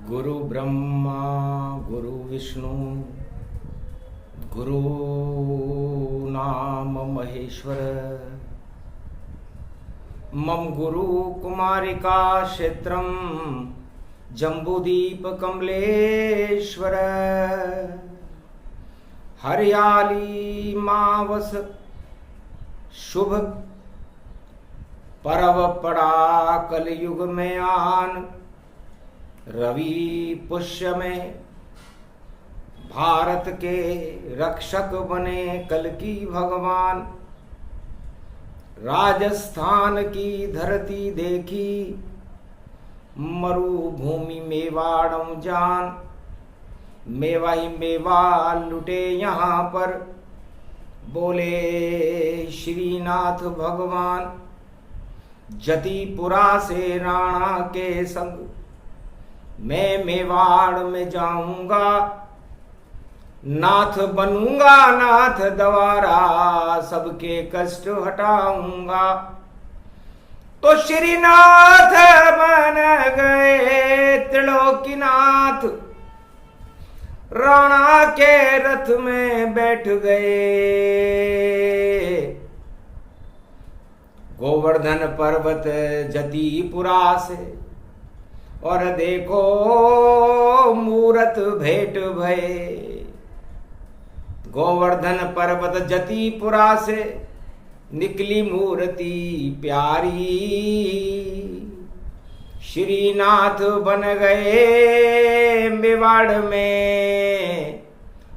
गुरु ब्रह्मा गुरु विष्णु गुरु नाम महेश्वर। मम गुरु कुमारिका क्षेत्रम जम्बूदीप कमलेश्वर। हरियाली मावस शुभ परव पड़ा कलयुग में आन। रवि पुष्य में भारत के रक्षक बने कल्कि भगवान। राजस्थान की धरती देखी मरुभूमि मेवाड़म जान। मेवा ही मेवा लुटे यहाँ पर बोले श्रीनाथ भगवान। जतिपुरा से राणा के संग मैं मेवाड़ में जाऊंगा। नाथ बनूंगा नाथ द्वारा सबके कष्ट हटाऊंगा। तो श्रीनाथ बन गए त्रिलोकीनाथ। राणा के रथ में बैठ गए। गोवर्धन पर्वत जतिपुरा से और देखो मूरत भेंट भये। गोवर्धन पर्वत जतिपुरा से निकली मूर्ति प्यारी। श्रीनाथ बन गए मेवाड़ में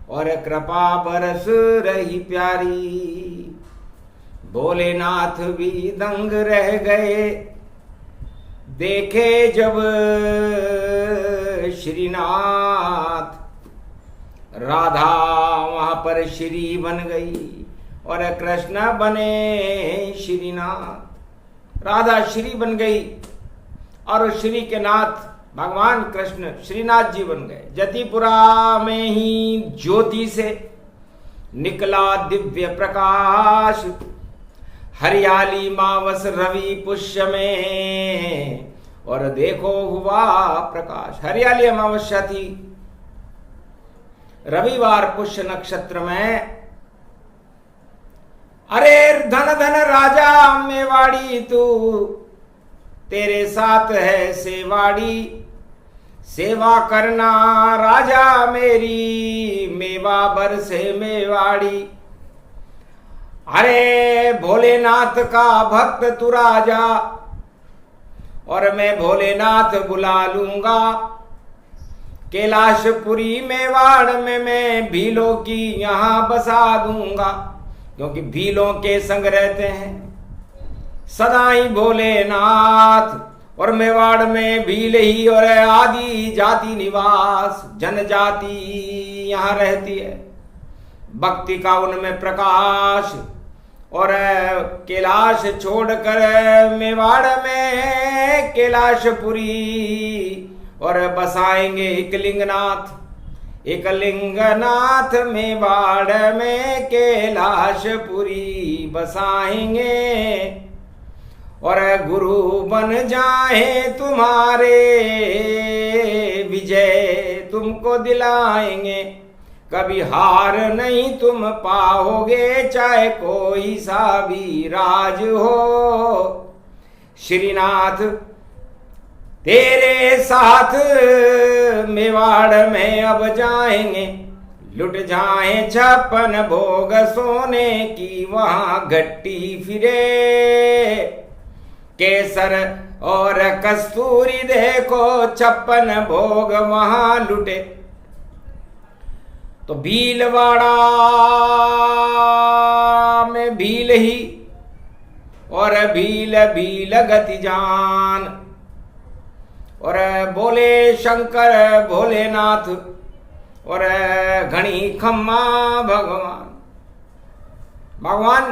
और कृपा बरस रही प्यारी। भोलेनाथ भी दंग रह गए देखे जब श्रीनाथ। राधा वहां पर श्री बन गई और कृष्ण बने श्रीनाथ। राधा श्री बन गई और श्री के नाथ भगवान कृष्ण श्रीनाथ जी बन गए। जतिपुरा में ही ज्योति से निकला दिव्य प्रकाश। हरियाली मावस रवि पुष्य में और देखो हुआ प्रकाश। हरियाली अमावस्या थी रविवार पुष्य नक्षत्र में। अरे धन धन राजा मेवाड़ी तू तेरे साथ है सेवाड़ी। सेवा करना राजा मेरी मेवा बरसे मेवाड़ी। अरे भोलेनाथ का भक्त तू राजा और मैं भोलेनाथ बुला लूंगा। कैलाशपुरी मेवाड़ में मैं भीलों की यहां बसा दूंगा। क्योंकि भीलों के संग रहते हैं सदा ही भोलेनाथ। और मेवाड़ में भील ही और आदि जाति निवास जनजाति यहां रहती है। भक्ति का उनमें प्रकाश। और कैलाश छोड़कर मेवाड़ में कैलाशपुरी और बसाएंगे एकलिंगनाथ। एकलिंगनाथ मेवाड़ में कैलाशपुरी बसाएंगे। और गुरु बन जाए तुम्हारे विजय तुमको दिलाएंगे। कभी हार नहीं तुम पाओगे चाहे कोई सा भी राज हो। श्रीनाथ तेरे साथ मेवाड़ में अब जाएंगे। लुट जाए 56 भोग सोने की वहां घट्टी फिरे। केसर और कस्तूरी देखो 56 भोग वहां लुटे। तो भीलवाड़ा में भील ही और भील भील गति जान। और बोले शंकर भोलेनाथ और घनी खम्मा भगवान। भगवान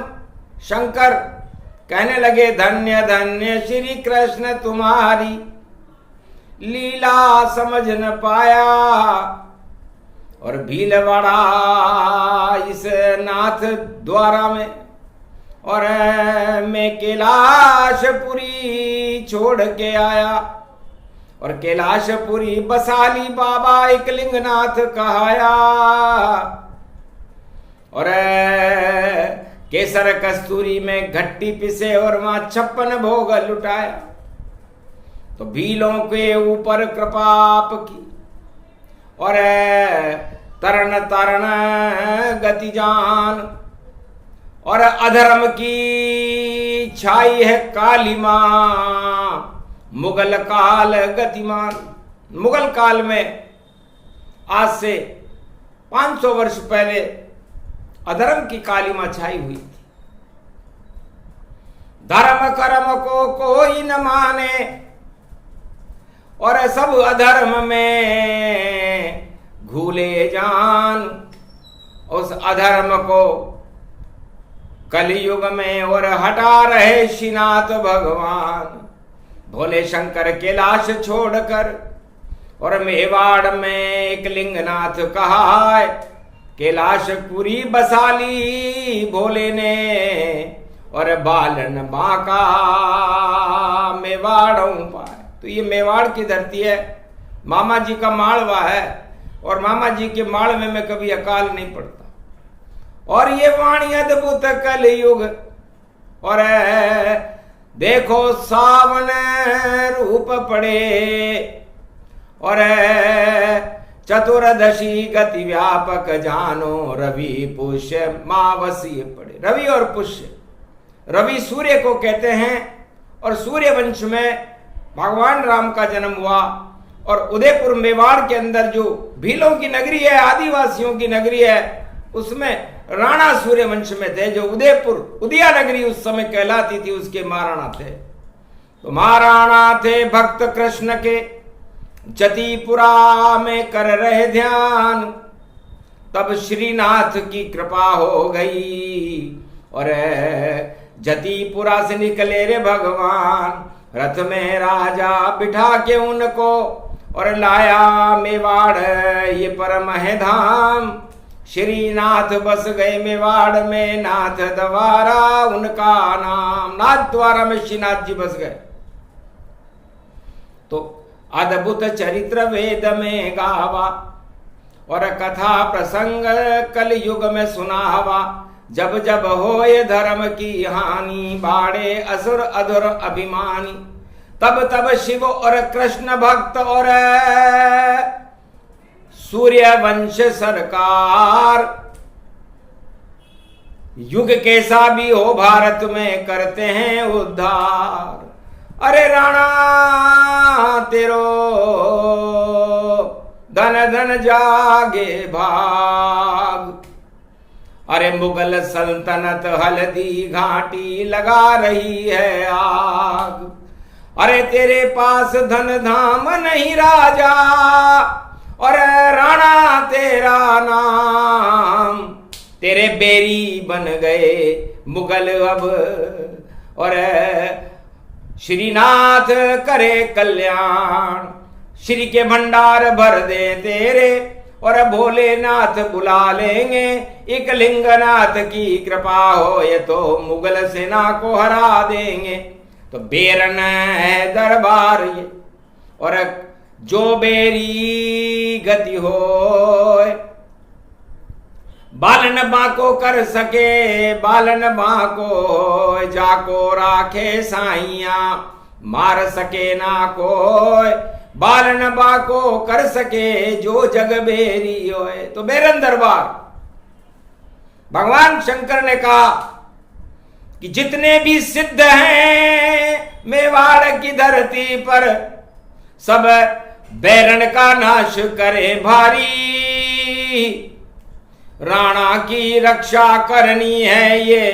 शंकर कहने लगे धन्य धन्य श्री कृष्ण तुम्हारी लीला समझ न पाया। और भीलवाड़ा इस नाथ द्वारा में और मैं कैलाशपुरी छोड़ के आया और कैलाशपुरी बसाली बाबा एकलिंगनाथ कहाया। और केसर कस्तूरी में घट्टी पिसे और वहां 56 भोग लुटाया। तो भीलों के ऊपर कृपा आपकी और तरण तरण गति जान। और अधर्म की छाई है काली मां, मुगल काल गतिमान। मुगल काल में आज से 500 वर्ष पहले अधर्म की काली मां छाई हुई थी। धर्म कर्म को कोई न माने और सब अधर्म में घूले जान। उस अधर्म को कलयुग में और हटा रहे श्रीनाथ भगवान। भोले शंकर कैलाश छोड़कर और मेवाड़ में एकलिंगनाथ कहा है। कैलाशपुरी बसाली भोले ने और बालन बांका मेवाड़ों पाए। तो ये मेवाड़ की धरती है, मामा जी का मालवा है और मामा जी के मालवे में कभी अकाल नहीं पड़ता। और ये वाणी अद्भुत कलयुग। और देखो सावन रूप पड़े और चतुर्दशी गति व्यापक जानो। रवि पुष्य मावसी पड़े। रवि और पुष्य, रवि सूर्य को कहते हैं और सूर्य वंश में भगवान राम का जन्म हुआ। और उदयपुर मेवाड़ के अंदर जो भीलों की नगरी है, आदिवासियों की नगरी है, उसमें राणा सूर्य वंश में थे। जो उदयपुर उदिया नगरी उस समय कहलाती थी, उसके महाराणा थे। तो महाराणा थे भक्त कृष्ण के, जतिपुरा में कर रहे ध्यान। तब श्रीनाथ की कृपा हो गई और जतिपुरा से निकले रे भगवान। रथ में राजा बिठा के उनको और लाया मेवाड़ ये परम है धाम। श्रीनाथ बस गए मेवाड़ में, नाथ द्वारा उनका नाम। नाथ द्वारा में श्रीनाथ जी बस गए। तो अद्भुत चरित्र वेद में गावा और कथा प्रसंग कल युग में सुनावा। जब जब होए धर्म की हानि, बाड़े असुर अधुर अभिमानी। तब तब शिव और कृष्ण भक्त और सूर्य वंश सरकार। युग कैसा भी हो भारत में करते हैं उद्धार। अरे राणा तेरो धन धन जागे भाग। अरे मुगल सल्तनत हल्दी घाटी लगा रही है आग। अरे तेरे पास धन धाम नहीं राजा और राणा तेरा नाम। तेरे बेरी बन गए मुगल अब और श्रीनाथ करे कल्याण। श्री के भंडार भर दे तेरे और भोलेनाथ बुला लेंगे। एकलिंगनाथ की कृपा हो ये तो मुगल सेना को हरा देंगे। तो बेरन है दरबार ये और जो बेरी गति हो बालन बाको कर सके। बालन बाको जाको राखे साइया, मार सके ना कोई। बालन बाको कर सके जो जग बेरी होए। तो बेरन दरबार भगवान शंकर ने कहा कि जितने भी सिद्ध हैं मेवाड़ की धरती पर, सब बैरन का नाश करे भारी। राणा की रक्षा करनी है ये,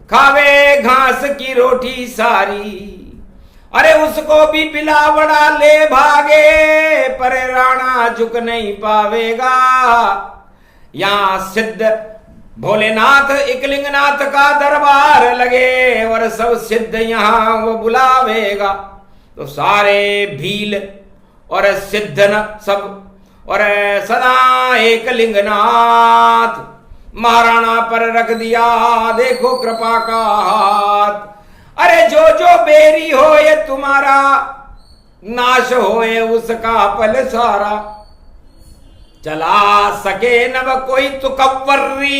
खावे घास की रोटी सारी। अरे उसको भी बिलावड़ा ले भागे, पर राणा झुक नहीं पावेगा। यहां सिद्ध भोलेनाथ एकलिंगनाथ का दरबार लगे और सब सिद्ध यहां वो बुलावेगा। तो सारे भील और सिद्ध न सब और सदा एकलिंगनाथ महाराणा पर रख दिया देखो कृपा का हाथ। अरे जो जो बेरी हो ये तुम्हारा नाश होए उसका पल सारा। चला सके नव कोई तुकव्वरी,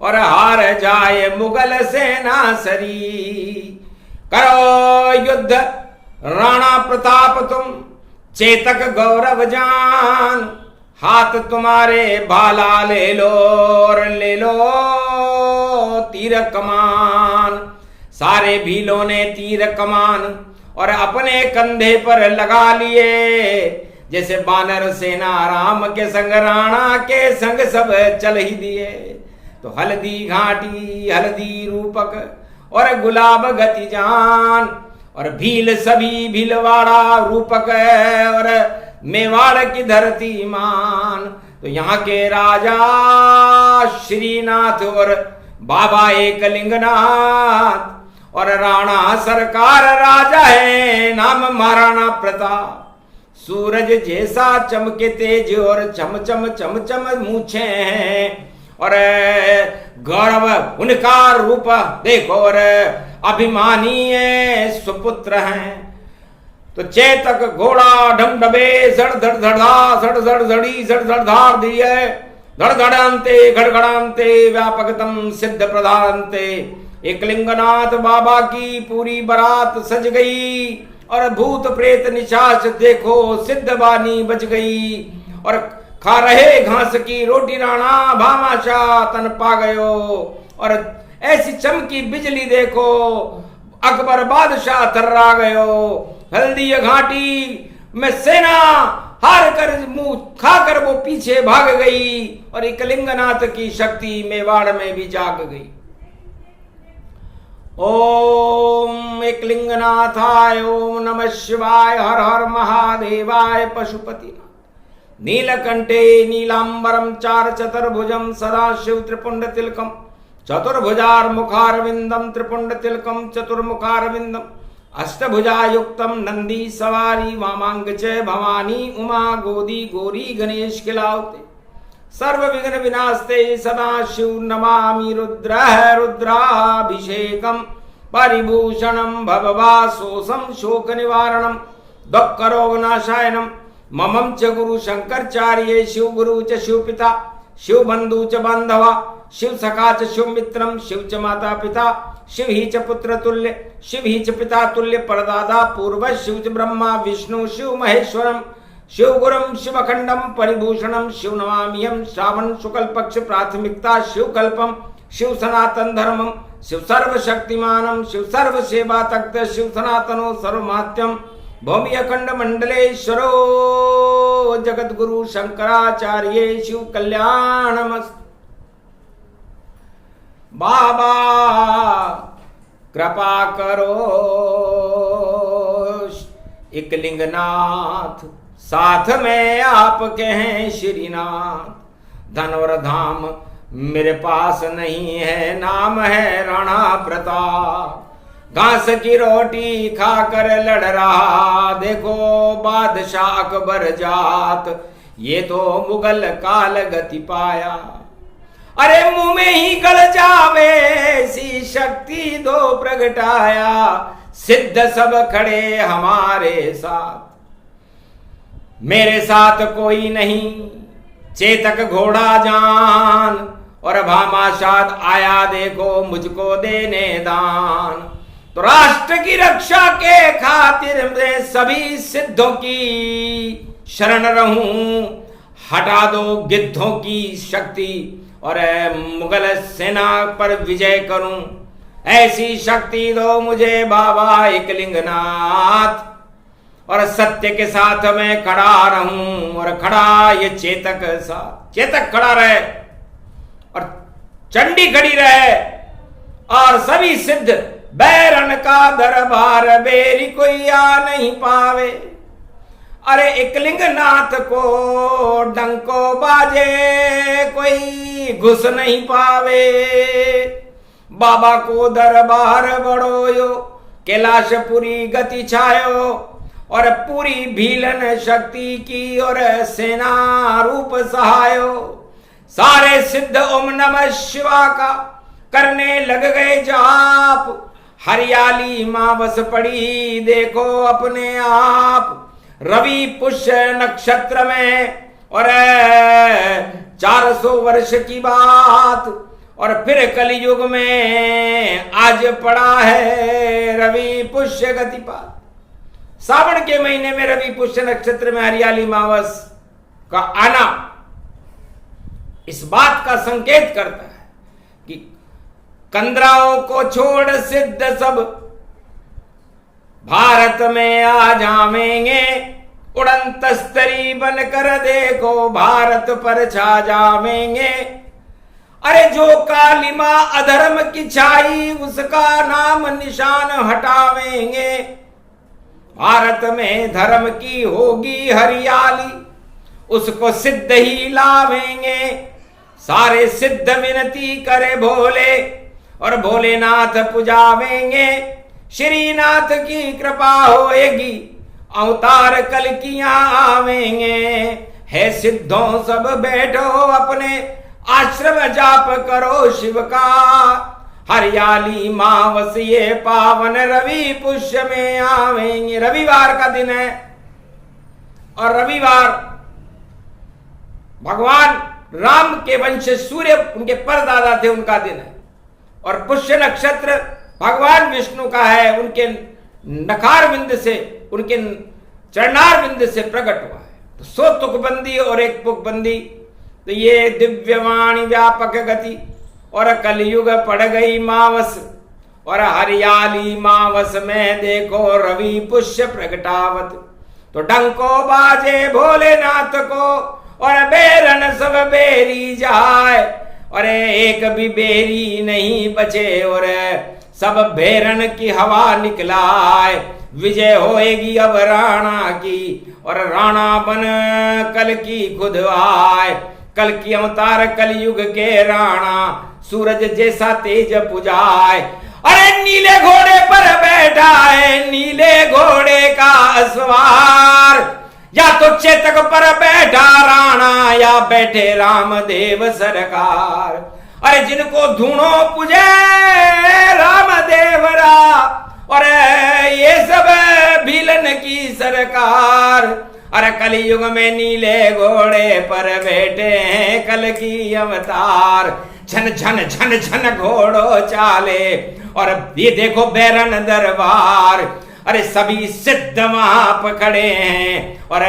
और हार जाए मुगल सेना सरी। करो युद्ध राणा प्रताप तुम, चेतक गौरव जान। हाथ तुम्हारे भाला ले लो, और ले लो तीर कमान। सारे भीलों ने तीर कमान और अपने कंधे पर लगा लिए। जैसे बानर सेना राम के संग, राणा के संग सब चल ही दिए। तो हल्दी घाटी हल्दी रूपक और गुलाब गति जान, और भील सभी भीलवाड़ा रूपक और मेवाड़ की धरती मान। तो यहाँ के राजा श्रीनाथ और बाबा एकलिंगनाथ, और राणा सरकार राजा है नाम महाराणा प्रताप। सूरज जैसा चमके तेज और चम चम चम चम मूछे हैं, और गौरव उनका रूप देखो, और अभिमानी सुपुत्र हैं। तो चेतक घोड़ा ढमढबे सड़ धड़ धड़ा सड़ धड़ धड़ी सड़ धड़ धार दिए। धड़ धड़ांते घड़घड़ांते व्यापकतम सिद्ध प्रधानते। एकलिंगनाथ बाबा की पूरी बारात सज गई, और भूत प्रेत निशाच देखो सिद्ध बानी बच गई। और खा रहे घास की रोटी राणा भामाशाह तन पा गयो। और ऐसी चमकी बिजली देखो अकबर बादशाह थर्रा गयो। हल्दी घाटी में सेना हार कर मुंह खाकर वो पीछे भाग गई, और एकलिंगनाथ की शक्ति मेवाड़ में भी जाग गई। ओम एकलिंगनाथाय ओम नमः शिवाय। हर हर महादेवाय पशुपतिनाथ। नीलकंठे नीलांबरम चार चतुर्भुजम सदाशिव त्रिपुंड तिलकम। चतुर्भुजार मुखारविंदम त्रिपुंड तिलकम चतुर्मुखारविंदम। अष्टभुजायुक्तम नंदी सवारी वामांग च भवानी उमा गोदी गौरी गणेश खिलावते। सर्व विघ्न विनाशते सदा शिव नमामि। रुद्र रुद्राभिषेकम परिभूषणम भववासोसम शोक निवारणम दुःख रोग नाशायनम। ममं च गुरु शंकरचार्य शिव गुरु च शिव पिता शिव बंधु च बांधवा शिव सखा च शिव मित्रम शिव च माता पिता शिव ही च पुत्र तुल्य शिव ही च पिता तुल्य परदादा पूर्व शिव च ब्रह्मा विष्णु शिव महेश्वरम शिव गुरुम शिवखंडम परिभूषणम शिव नमामियम। श्रावण शुक्ल पक्ष प्राथमिकता शिव कल्पम शिव सनातन धर्मम शिव सर्वशक्तिमानम शिव सर्व सेवा तक्त शिव सनातनो सर्वमात्यम। भूमि अखंड मंडलेश्वरो जगत गुरु शंकराचार्य शिव कल्याणमस्तु। बाबा कृपा करो एकलिंगनाथ, साथ में आपके हैं श्रीनाथ। धन और धाम मेरे पास नहीं है, नाम है राणा प्रताप। घास की रोटी खाकर लड़ रहा देखो बादशाह अकबर जात। ये तो मुगल काल गति पाया, अरे मुंह में ही गल जावे ऐसी शक्ति दो प्रगटाया। सिद्ध सब खड़े हमारे साथ, मेरे साथ कोई नहीं। चेतक घोड़ा जान और भामाशाद आया देखो मुझको देने दान। तो राष्ट्र की रक्षा के खातिर मैं सभी सिद्धों की शरण रहूं। हटा दो गिद्धों की शक्ति और मुगल सेना पर विजय करूं। ऐसी शक्ति दो मुझे बाबा एकलिंगनाथ, और सत्य के साथ मैं खड़ा रहूं। और खड़ा ये चेतक साथ, चेतक खड़ा रहे और चंडी खड़ी रहे, और सभी सिद्ध बैरन का दरबार बेरी कोई आ नहीं पावे। अरे एकलिंगनाथ को डंको बाजे कोई घुस नहीं पावे। बाबा को दरबार बढ़ोयो कैलाशपुरी गति छायो, और पूरी भीलन शक्ति की और सेना रूप सहायो। सारे सिद्ध ओम नमः शिवा का करने लग गए जाप। हरियाली मावस पड़ी देखो अपने आप रवि पुष्य नक्षत्र में, और 400 वर्ष की बात, और फिर कलयुग में आज पड़ा है रवि पुष्य गतिपात। सावन के महीने में रवि पुष्य नक्षत्र में हरियाली मावस का आना इस बात का संकेत करता है कि कंदराओं को छोड़ सिद्ध सब भारत में आ जावेंगे, उड़न तस्तरी बनकर देखो भारत पर छा जावेंगे। अरे जो कालिमा अधर्म की छाई उसका नाम निशान हटावेंगे, भारत में धर्म की होगी हरियाली उसको सिद्ध ही लावेंगे। सारे सिद्ध विनती करे भोले और भोलेनाथ पुजावेंगे, श्रीनाथ की कृपा होएगी अवतार कल किया आवेंगे। है सिद्धों सब बैठो अपने आश्रम जाप करो शिव का, हरियाली मावस ये पावन रवि पुष्य में आवेंगे। रविवार का दिन है और रविवार भगवान राम के वंश सूर्य उनके परदादा थे उनका दिन है, और पुष्य नक्षत्र भगवान विष्णु का है, उनके नखार बिंद से उनके चरणार बिंद से प्रकट हुआ है। तो 100 तुकबंदी और 1 पुकबंदी, तो ये दिव्यवाणी व्यापक गति, और कलयुग पड़ गई मावस, और हरियाली मावस में देखो रवि पुष्य प्रगटावत। तो डंको बाजे भोलेनाथ को और बेरन सब बेरी जाए, और एक भी बेरी नहीं बचे और सब बेरन की हवा निकलाए। विजय होएगी अब राणा की, और राणा बन कल की खुद आए। कल की अवतार कलयुग के राणा, सूरज जैसा तेज पुजाए। अरे नीले घोड़े पर बैठा है नीले घोड़े का सवार, या तो चेतक पर बैठा राणा या बैठे रामदेव सरकार। अरे जिनको धूणो पूजे रामदेवरा, और ये सब भीलन की सरकार। अरे कलयुग में नीले घोड़े पर बैठे हैं कल की अवतार। झन झन झन झन घोड़ो चाले, और ये देखो बैरन दरबार। अरे सभी सिद्ध वहां पकड़े हैं, और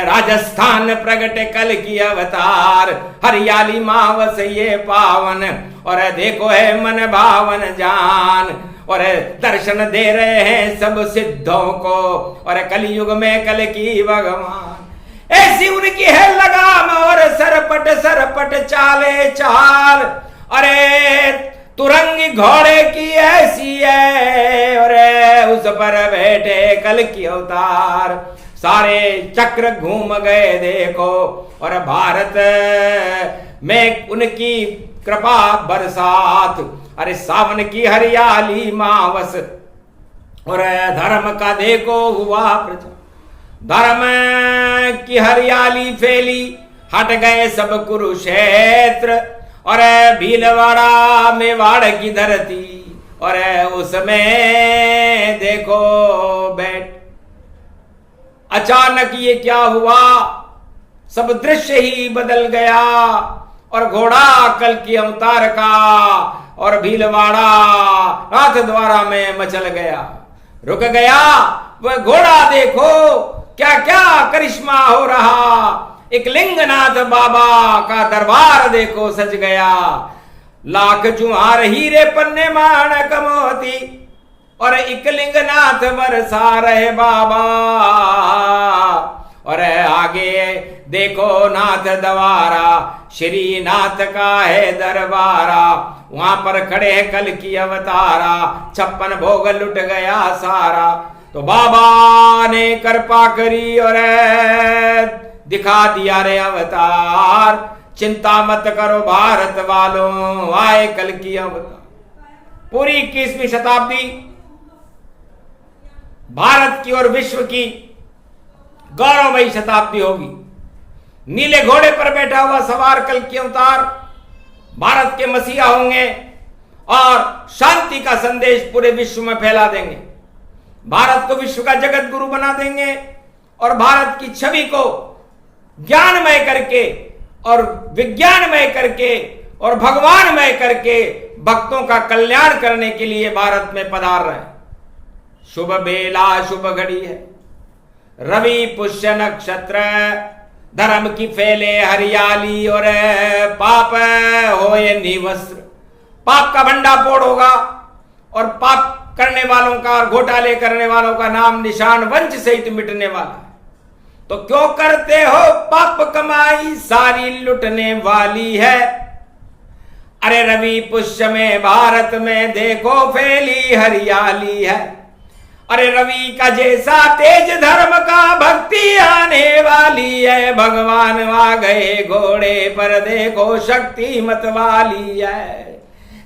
राजस्थान प्रगट कल की अवतार। हरियाली मावस ये पावन, और देखो है मन भावन जान, और दर्शन दे रहे हैं सब सिद्धों को, और कलयुग में कल की भगवान। ऐसी उनकी है लगाम और सरपट सरपट चाले चाल। अरे तुरंगी घोड़े की ऐसी है, और उस पर बैठे कल की अवतार। सारे चक्र घूम गए देखो, और भारत में उनकी कृपा बरसात। अरे सावन की हरियाली मावस, और धर्म का देखो हुआ प्रचार। धर्म की हरियाली फैली, हट गए सब कुरुक्षेत्र, और भीलवाड़ा मेवाड़ की धरती, और उसमें देखो बैठ। अचानक ये क्या हुआ, सब दृश्य ही बदल गया, और घोड़ा कल की अवतार का, और भीलवाड़ा नाथ द्वारा में मचल गया। रुक गया वह घोड़ा, देखो क्या क्या करिश्मा हो रहा। एक लिंगनाथ बाबा का दरबार देखो सज गया। लाख चुहार हीरे पन्ने माणक मोती, और एक लिंगनाथ बरसा रहे बाबा। और आगे देखो नाथ द्वारा, श्री नाथ का है दरबारा। वहां पर खड़े हैं कल की अवतारा, 56 भोग लुट गया सारा। तो बाबा ने कृपा करी और दिखा दिया रे अवतार। चिंता मत करो भारत वालों, आए कल की अवतार। पूरी 21वीं शताब्दी भारत की और विश्व की गौरवमयी शताब्दी होगी। नीले घोड़े पर बैठा हुआ सवार कल की अवतार भारत के मसीहा होंगे, और शांति का संदेश पूरे विश्व में फैला देंगे। भारत को विश्व का जगत गुरु बना देंगे और भारत की छवि को ज्ञानमय करके और विज्ञानमय करके और भगवानमय करके भक्तों का कल्याण करने के लिए भारत में पधार रहे हैं। शुभ बेला शुभ घड़ी है, रवि पुष्य नक्षत्र, धर्म की फैले हरियाली और पाप होए निवस्त्र। पाप का भंडाफोड़ होगा और पाप करने वालों का और घोटाले करने वालों का नाम निशान वंश सहित मिटने वाला है। तो क्यों करते हो पाप कमाई सारी लुटने वाली है। अरे रवि पुष्य में भारत में देखो फैली हरियाली है। अरे रवि का जैसा तेज धर्म का भक्ति आने वाली है। भगवान आ गए घोड़े पर देखो शक्ति मत वाली है।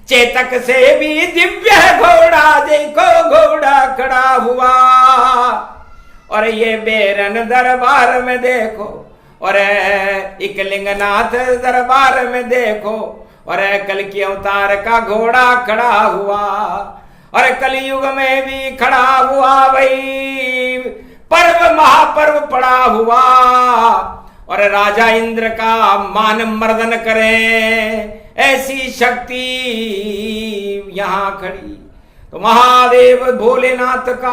चेतक से भी दिव्य घोड़ा देखो घोड़ा खड़ा हुआ। और ये बेरन दरबार में देखो और इकलिंगनाथ दरबार में देखो और कल की अवतार का घोड़ा खड़ा हुआ। और कलयुग में भी खड़ा हुआ भाई, पर्व महापर्व पड़ा हुआ। और राजा इंद्र का मान मर्दन करें ऐसी शक्ति यहां खड़ी। तो महादेव भोलेनाथ का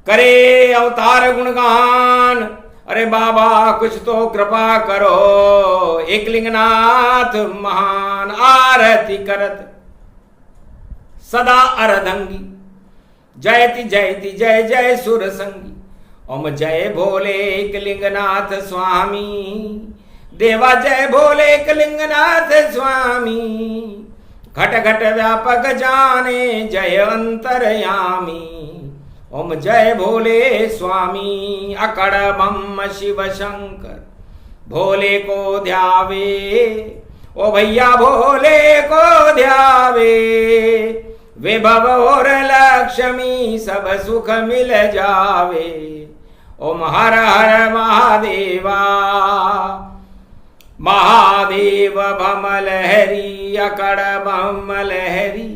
करे अवतार गुणगान। अरे बाबा कुछ तो कृपा करो, एकलिंगनाथ महान आरती करत सदा अरदंगी। जयति जयति जय जय सुर संगी। ओम जय भोले एकलिंगनाथ स्वामी, देवा जय भोले एकलिंगनाथ स्वामी। घट घट व्यापक जाने जय अंतरयामी। ओम जय भोले स्वामी। अकड़ बम शिव शंकर भोले को ध्यावे। ओ भैया भोले को ध्यावे। विभव और लक्ष्मी सब सुख मिल जावे। ओम हर हर महादेवा। महादेव भमल हरी अकड़ बम लहरी।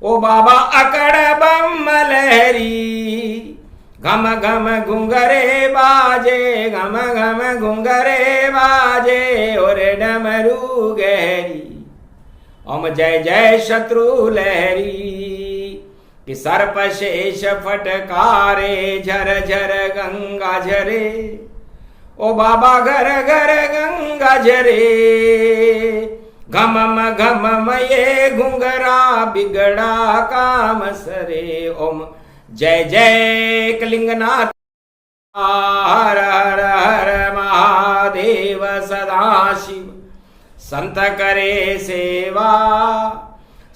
ओ बाबा अकड़ बम लहरी। घम घम घुंघरे बाजे घम घम घुंघरे बाजे और डमरू गहरी। ओम जय जय शत्रु लहरी। कि सर्प शेष फटकारे झर झर गंगा झरे। ओ बाबा घर घर गंगा झरे। घमम घमम ये घुंघरा बिगड़ा काम सरे। ओम जय जय कलिंगनाथ। हर हर हर महादेव सदाशिव। संत करे सेवा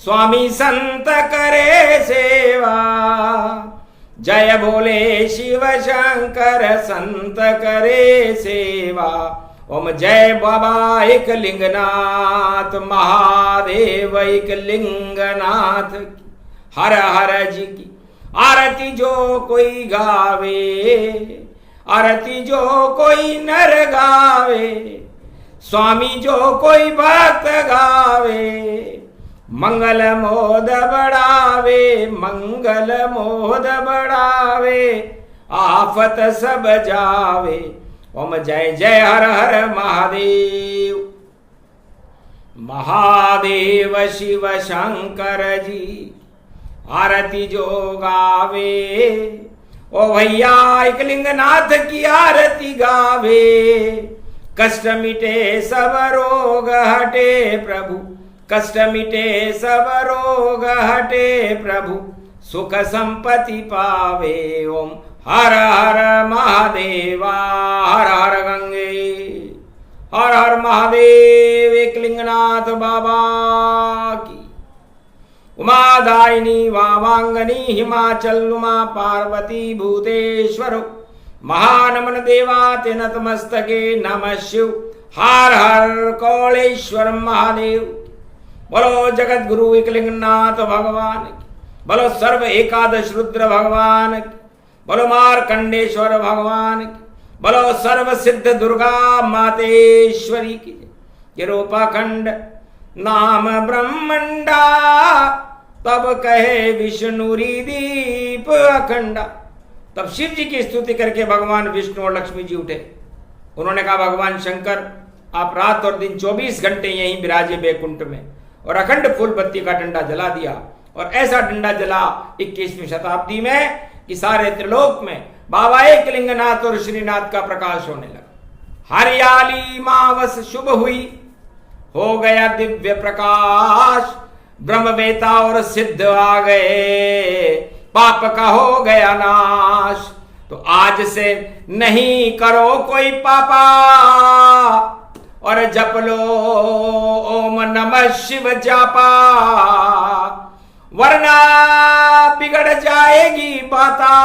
स्वामी संत करे सेवा। जय भोले शिव शंकर संत करे सेवा। ओम जय बाबा एकलिंगनाथ महादेव एकलिंगनाथ की। हर हर जी की आरती जो कोई गावे। आरती जो कोई नर गावे। स्वामी जो कोई भक्त गावे। मंगल मोद बढ़ावे मंगल मोद बढ़ावे। आफत सब जावे। ओम जय जय हर हर महादेव। महादेव शिव शंकर जी आरती जो गावे। ओ भैया एकलिंगनाथ की आरती गावे। कष्ट मिटे सब रोग हटे प्रभु। कष्ट मिटे सब रोग हटे प्रभु। सुख संपत्ति पावे। ओम हर हर महादेवा। हर हर गंगे। हर हर महादेव एकलिंगनाथ बाबा की। उमादायिनी वामांगनी हिमाचल उमा पार्वती भूतेश्वर। महानमन देवा ते नतमस्तके नमः शिव। हर हर कौलेश्वर महादेव। बोलो जगत गुरु एकलिंगनाथ भगवान की। बोलो सर्व एकादश रुद्र भगवान की। बोलो मार्कंडेश्वर भगवान की। बोलो सर्व सिद्ध दुर्गा मातेश्वरी की। ये रूपाखंड नाम ब्रह्मंडा, तब कहे विष्णुरी दीप अखंडा। तब शिव जी की स्तुति करके भगवान विष्णु और लक्ष्मी जी उठे। उन्होंने कहा, भगवान शंकर, आप रात और दिन 24 घंटे यहीं विराजे बैकुंठ में, और अखंड फूल बत्ती का डंडा जला दिया। और ऐसा डंडा जला 21वीं शताब्दी में कि सारे त्रिलोक में बाबा एकलिंगनाथ और श्रीनाथ का प्रकाश होने लगा। हरियाली मावस शुभ हुई, हो गया दिव्य प्रकाश, ब्रह्मवेता और सिद्ध आ गए, पाप का हो गया नाश। तो आज से नहीं करो कोई पापा, और जप लो ओम नमः शिव जापा, वरना बिगड़ जाएगी बाता,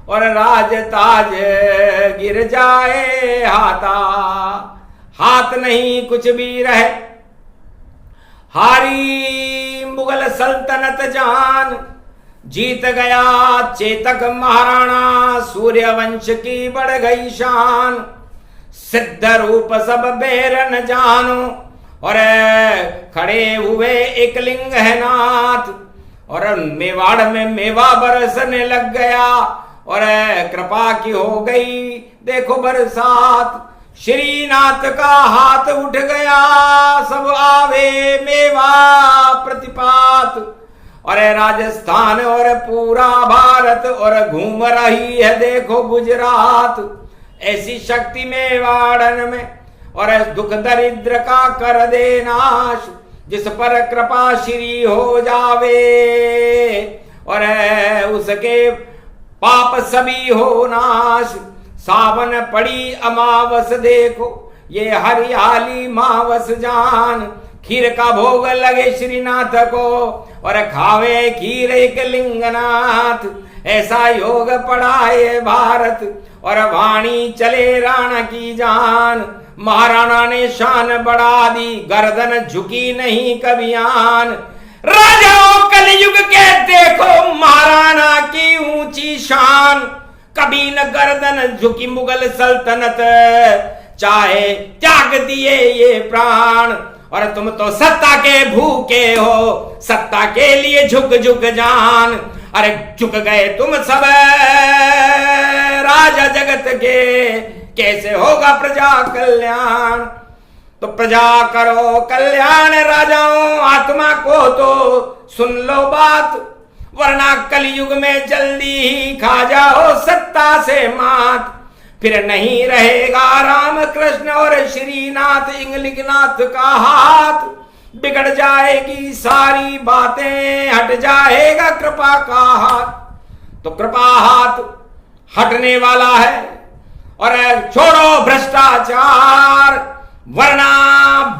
और राज ताज गिर जाए हाथा। हाथ नहीं कुछ भी रहे, हारी मुगल सल्तनत जान, जीत गया चेतक महाराणा, सूर्यवंश की बढ़ गई शान। सिद्ध रूप सब बेरन जानो, और खड़े हुए एक लिंग है नाथ। और मेवाड़ में मेवा बरसने लग गया, और कृपा की हो गई देखो बरसात। श्रीनाथ का हाथ उठ गया, सब आवे मेवा प्रतिपात। और राजस्थान और पूरा भारत, और घूम रही है देखो गुजरात। ऐसी शक्ति मेवाड़न में, और दुख दरिद्र का कर दे नाश, जिस पर कृपा श्री हो जावे, और उसके पाप सभी हो नाश। सावन पड़ी अमावस देखो, ये हरियाली मावस जान। खीर का भोग लगे श्रीनाथ को, और खावे खीर एक लिंगनाथ। ऐसा योग पढ़ाए भारत, और वाणी चले राणा की जान। महाराणा ने शान बढ़ा दी, गर्दन झुकी नहीं कभी आन। राजाओं कलयुग के देखो महाराणा की ऊंची शान। कभी न गर्दन झुकी मुगल सल्तनत, चाहे त्याग दिए ये प्राण। और तुम तो सत्ता के भूखे हो, सत्ता के लिए झुक झुक जान। अरे झुक गए तुम सब राजा जगत के, कैसे होगा प्रजा कल्याण। तो प्रजा करो कल्याण राजाओं, आत्मा को तो सुन लो बात, वरना कलयुग में जल्दी ही खा जाओ सत्ता से मात। फिर नहीं रहेगा राम कृष्ण और श्रीनाथ इंगलिंगनाथ का हाथ। बिगड़ जाएगी सारी बातें, हट जाएगा कृपा का हाथ। तो कृपा हाथ हटने वाला है, और छोड़ो भ्रष्टाचार, वरना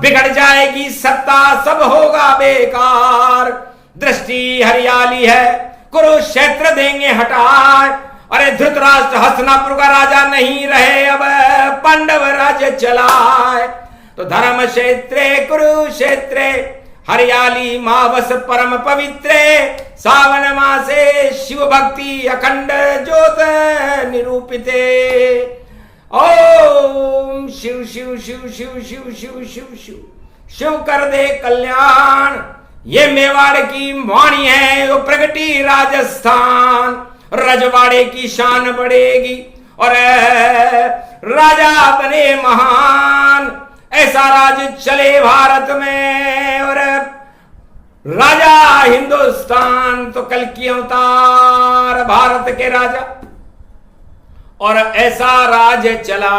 बिगड़ जाएगी सत्ता, सब होगा बेकार। दृष्टि हरियाली है, कुरुक्षेत्र देंगे हटाए। अरे धृतराष्ट्र हस्तिनापुर का राजा नहीं रहे, अब पांडव राज्य चलाए। तो धर्म क्षेत्रे कुरुक्षेत्रे, हरियाली मावस परम पवित्रे। सावन मासे शिव भक्ति अखंड ज्योत निरूपिते। ओम शिव शिव शिव शिव शिव शिव शिव शिव, शिव कर दे कल्याण। ये मेवाड़ की वाणी है, वो प्रगटी राजस्थान। रजवाड़े की शान बढ़ेगी, और राजा बने महान। ऐसा राज चले भारत में, और राजा हिंदुस्तान। तो कल की अवतार भारत के राजा, और ऐसा राज चला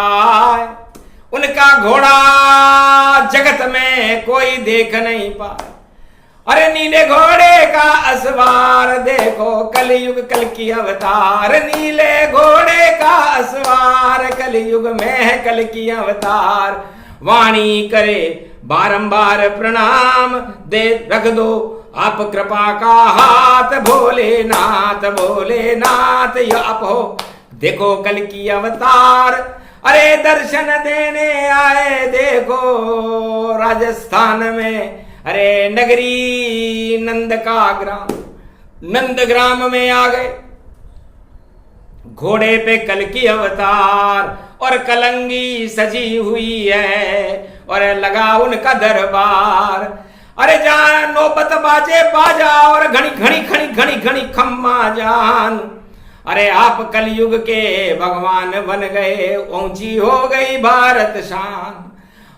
उनका घोड़ा जगत में कोई देख नहीं पाए। अरे नीले घोड़े का असवार देखो, कलयुग कल की अवतार। नीले घोड़े का असवार, कलयुग में है कल की अवतार। वाणी करे बारंबार प्रणाम, दे रख दो आप कृपा का हाथ। भोलेनाथ भोलेनाथ ये आप हो, देखो कल की अवतार। अरे दर्शन देने आए देखो राजस्थान में। अरे नगरी नंद का ग्राम, नंद ग्राम में आ गए। घोड़े पे कल की अवतार, और कलंगी सजी हुई है, और लगा उनका दरबार। अरे जहां नौबत बाजे बाजा और घड़ी घड़ी घड़ी घड़ी घड़ी खम्मा जान। अरे आप कलयुग के भगवान बन गए, ऊंची हो गई भारत शान।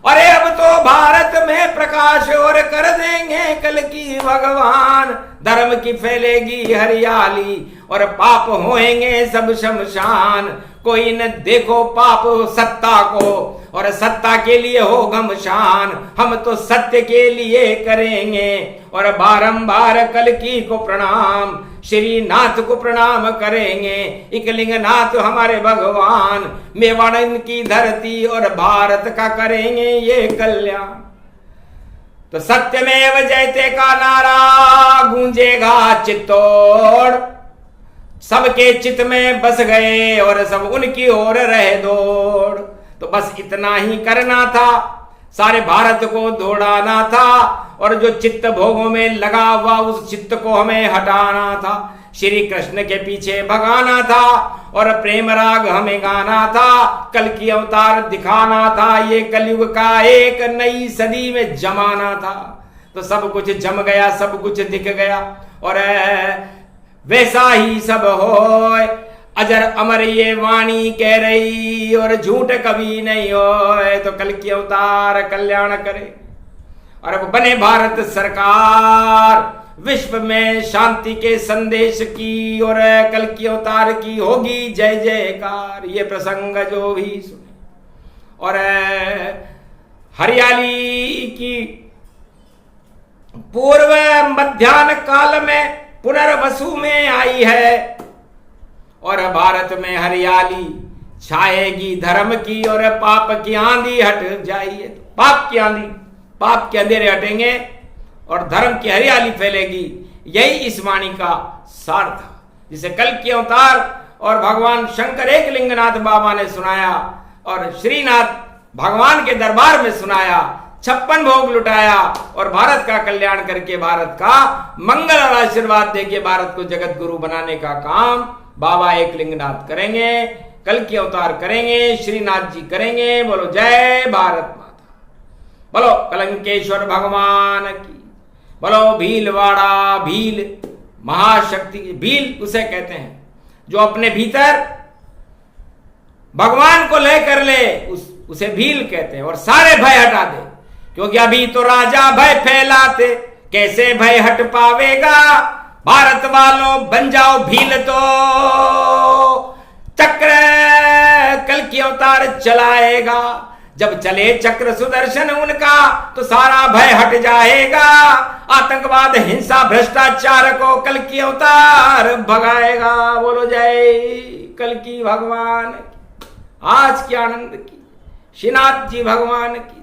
अरे अब तो भारत में प्रकाश और कर देंगे कल की भगवान। धर्म की फैलेगी हरियाली और पाप होएंगे सब शमशान। कोई न देखो पाप सत्ता को और सत्ता के लिए हो घमशान। हम तो सत्य के लिए करेंगे और बारंबार कल्कि को प्रणाम, श्रीनाथ को प्रणाम करेंगे। इकलिंगनाथ हमारे भगवान, मेवाड़ की धरती और भारत का करेंगे ये कल्याण। तो सत्यमेव जयते का नारा गूंजेगा चित्तौड़। सबके चित्त में बस गए और सब उनकी ओर रहे दौड़। तो बस इतना ही करना था, सारे भारत को दौड़ाना था और जो चित्त भोगों में लगा हुआ उस चित्त को हमें हटाना था। श्री कृष्ण के पीछे भगाना था और प्रेम राग हमें गाना था। कल की अवतार दिखाना था, ये कलयुग का एक नई सदी में जमाना था। तो सब कुछ जम गया, सब कुछ दिख गया और वैसा ही सब होए। अजर अमर ये वाणी कह रही और झूठ कभी नहीं होए। तो कल की अवतार कल्याण करे और अब बने भारत सरकार, विश्व में शांति के संदेश की और कल की अवतार की होगी जय जयकार। ये प्रसंग जो भी सुने और हरियाली की पूर्व मध्यान्ह काल में पुनर्वसु में आई है और भारत में हरियाली छाएगी धर्म की और पाप की आंधी हट जाइए। पाप की आंधी, पाप के अंधेरे हटेंगे और धर्म की हरियाली फैलेगी। यही इस वाणी का सार था जिसे कल की अवतार और भगवान शंकर एक लिंगनाथ बाबा ने सुनाया और श्रीनाथ भगवान के दरबार में सुनाया। 56 भोग लुटाया और भारत का कल्याण करके भारत का मंगल और आशीर्वाद देके भारत को जगत गुरु बनाने का काम बाबा एक लिंगनाथ करेंगे, कल की अवतार करेंगे, श्रीनाथ जी करेंगे। बोलो जय भारत माता, बोलो कलंकेश्वर भगवान की, बोलो भीलवाड़ा भील महाशक्ति। भील उसे कहते हैं जो अपने भीतर भगवान को लय कर ले, उसे भील कहते हैं और सारे भय हटा दे। क्योंकि अभी तो राजा भय फैलाते, कैसे भय हट पावेगा। भारत वालों बन जाओ भील तो चक्र कल की अवतार चलाएगा। जब चले चक्र सुदर्शन उनका तो सारा भय हट जाएगा। आतंकवाद हिंसा भ्रष्टाचार को कल की अवतार भगाएगा। बोलो जय कल की भगवान की, आज के आनंद की, श्रीनाथ जी भगवान की।